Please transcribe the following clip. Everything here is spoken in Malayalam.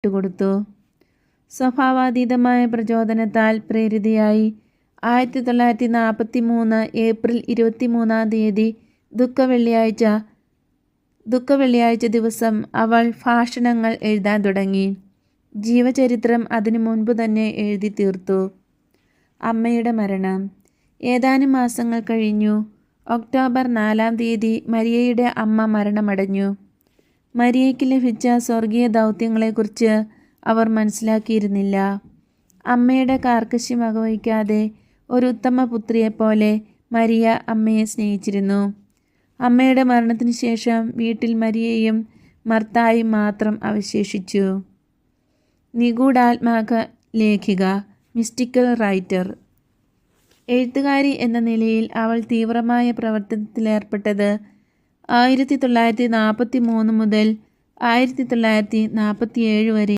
വിട്ടുകൊടുത്തു. സ്വഭാവാതീതമായ പ്രചോദനത്താൽ പ്രേരിതയായി 1943 ഏപ്രിൽ 23 ദുഃഖവെള്ളിയാഴ്ച ദിവസം അവൾ ഭാഷണങ്ങൾ എഴുതാൻ തുടങ്ങി. ജീവചരിത്രം അതിനു മുൻപ് തന്നെ എഴുതി തീർത്തു. അമ്മയുടെ മരണം. ഏതാനും മാസങ്ങൾ കഴിഞ്ഞു. ഒക്ടോബർ 4 മരിയയുടെ അമ്മ മരണമടഞ്ഞു. മരിയയ്ക്ക് ലഭിച്ച സ്വർഗീയ ദൗത്യങ്ങളെക്കുറിച്ച് അവർ മനസ്സിലാക്കിയിരുന്നില്ല. അമ്മയുടെ കാർക്കശ്യം വകവയ്ക്കാതെ ഒരു ഉത്തമ പുത്രിയെപ്പോലെ മരിയ അമ്മയെ സ്നേഹിച്ചിരുന്നു. അമ്മയുടെ മരണത്തിനു ശേഷം വീട്ടിൽ മരിയയും മർത്തായും മാത്രം അവശേഷിച്ചു. നിഗൂഢാത്മാക ലേഖിക, മിസ്റ്റിക്കൽ റൈറ്റർ. എഴുത്തുകാരി എന്ന നിലയിൽ അവൾ തീവ്രമായ പ്രവർത്തനത്തിലേർപ്പെട്ടത് 1943 മുതൽ 1947 വരെ.